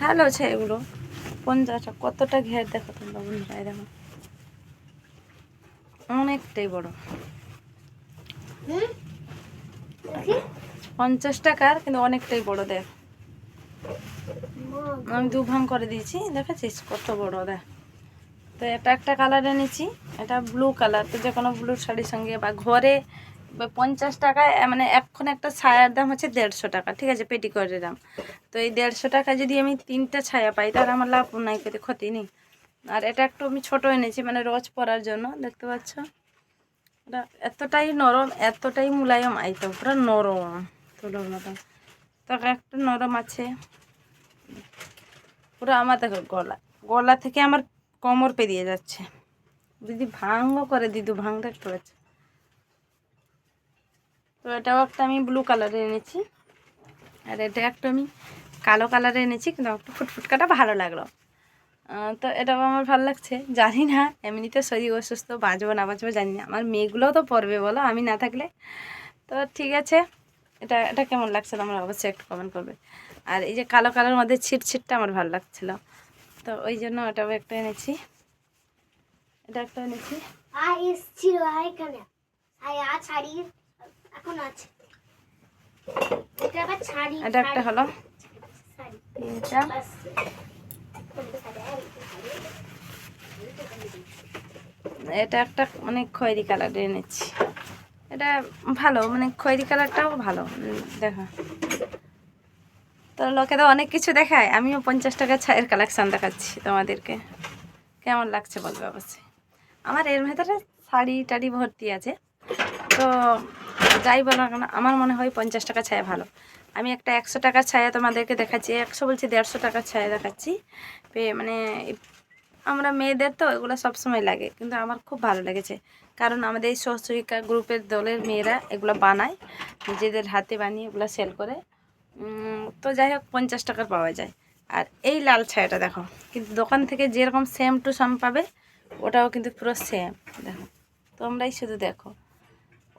ভালো আছে এগুলো 50 কতটা ঘের দেখো তোমরা বন্ধুরা, দেখো অনেকটাই বড়। 50 টাকার কিন্তু অনেকটাই বড়। দেখ আমি 2 ভাঙ করে দিয়েছি, দেখেছিস কত বড় দেখ। তো এটা একটা কালার এনেছি, এটা ব্লু কালার। তো যে কোনো ব্লু শাড়ির সঙ্গে বা ঘরে 50 টাকায় মানে এখন একটা ছায়ার দাম হচ্ছে 150 টাকা, ঠিক আছে, পেটিকোটের দাম। তো এই 150 টাকা যদি আমি 3টা ছায়া পাই তাহলে আমার লাভ নাই, পেতে ক্ষতি নেই। আর এটা একটু আমি ছোট এনেছি মানে রোজ পরার জন্য, দেখতে পাচ্ছ এটা এতটাই নরম এতটাই মুলায়ম আইতো, পুরো নরম তুলোর মতন। তো একটা নরম আছে পুরো। আমার দেখো গলা গলা থেকে আমার কোমর পেরিয়ে যাচ্ছে, যদি ভাঙও করে দিদু ভাঙ দেখতে পাচ্ছি। তো এটাও একটা আমি ব্লু কালারে এনেছি, আর এটা একটা আমি কালো কালারে এনেছি, কিন্তু একটু ফুটফুটকাটা ভালো লাগলো। তো এটাও আমার ভালো লাগছে। জানি না এমনিতে শরীর অসুস্থ, বাঁচবো না বাঁচবো জানি না, আমার মেয়েগুলোও তো পড়বে বলো আমি না থাকলে। তো ঠিক আছে, এটা এটা কেমন লাগছে তোমরা অবশ্যই একটু কমেন্ট করবে। আর এই যে কালো কালার মধ্যে ছিটটা আমার ভালো লাগছিল, তো ওই জন্য এটাও একটা এনেছি, এটা একটা এনেছি। এটা একটা হলো, এটা একটা মানে খয়েরি কালার এনেছি। এটা ভালো, মানে খয়েরি কালারটাও ভালো। দেখো তো লোকে তো অনেক কিছু দেখায়, আমিও 50 টাকার ছায়ের কালেকশান দেখাচ্ছি তোমাদেরকে, কেমন লাগছে বলবে অবশ্যই। আমার এর ভেতরে শাড়ি টাড়ি ভর্তি আছে। তো যাই বলো না, আমার মনে হয় 50 টাকা ছায়া ভালো। আমি একটা 100 টাকার ছায়া তোমাদেরকে দেখাচ্ছি, 100 বলছি 150 টাকার ছায়া দেখাচ্ছি। মানে আমরা মেয়েদের তো এগুলো সবসময় লাগে, কিন্তু আমার খুব ভালো লেগেছে, কারণ আমাদের এই সহস্রিকা গ্রুপের দলের মেয়েরা এগুলো বানায়, নিজেদের হাতে বানিয়ে এগুলো সেল করে। তো যাই হোক 50 টাকার পাওয়া যায়। আর এই লাল ছায়াটা দেখো, কিন্তু দোকান থেকে যেরকম সেম টু সেম পাবে ওটাও কিন্তু পুরো সেম। দেখো তোমরাই শুধু দেখো,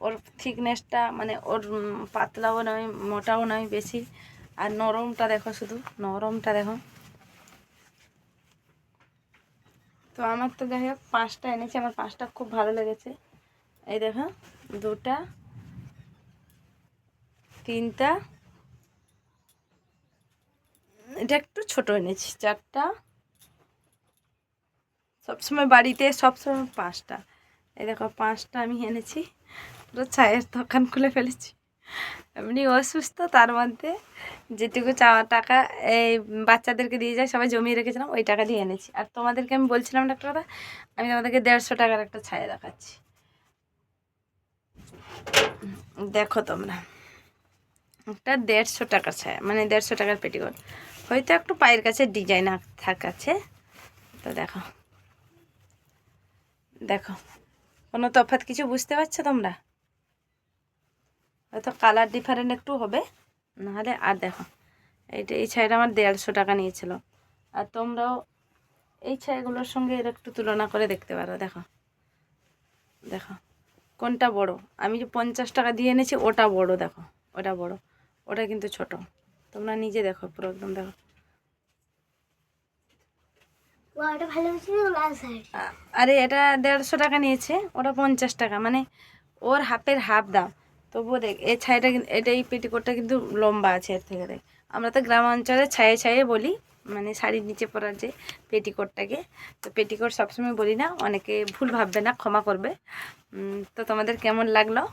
ওর থিকনেসটা মানে ওর পাতলাও নয় মোটাও নয় বেশি, আর নরমটা দেখো, শুধু নরমটা দেখো। তো আমার তো যাই হোক 5টা এনেছি, আমার 5টা খুব ভালো লেগেছে। এই দেখো 2টা 3টা, এটা একটু ছোট এনেছি 4টা, সবসময় বাড়িতে সবসময় 5টা। এই দেখো 5টা আমি এনেছি, পুরো চায়ের দোকান খুলে ফেলেছি। এমনি অসুস্থ, তার মধ্যে যেটুকু চাওয়া টাকা এই বাচ্চাদেরকে দিয়ে যায় সবাই জমিয়ে রেখেছিলাম, ওই টাকা দিয়ে এনেছি। আর তোমাদেরকে আমি বলছিলাম একটা কথা, আমি তোমাদেরকে 150 টাকার একটা ছায়া দেখাচ্ছি, দেখো তোমরা। একটা 150 টাকার ছায়া, মানে 150 টাকার পেটিকোট, হয়তো একটু পায়ের কাছে ডিজাইন থাকাছে। তো দেখো দেখো কোনো তফাৎ কিছু বুঝতে পারছো তোমরা? হয়তো কালার ডিফারেন্ট একটু হবে, নাহলে। আর দেখো এইটা, এই ছাইটা আমার 150 টাকা নিয়েছিল। আর তোমরাও এই ছাইগুলোর সঙ্গে এর একটু তুলনা করে দেখতে পারো। দেখো দেখো কোনটা বড়, আমি যে 50 টাকা দিয়ে এনেছি ওটা বড়, দেখো ওটা বড়, ওটা কিন্তু ছোট। তোমরা নিজে দেখো পুরো একদম দেখো। আরে এটা 150 টাকা নিয়েছে, ওটা 50 টাকা, মানে ওর হাফের হাফ দাম। তবুও দেখ এই ছাইটা কিন্তু, এটা এই পেটিকোটটা কিন্তু লম্বা আছে এর থেকে। দেখ আমরা তো গ্রাম অঞ্চলে ছায়ে ছায়ে বলি, মানে শাড়ির নিচে পরার যে পেটিকোটটাকে। তো পেটিকোট সবসময় বলি না, অনেকে ভুল ভাববে না, ক্ষমা করবে। তো তোমাদের কেমন লাগলো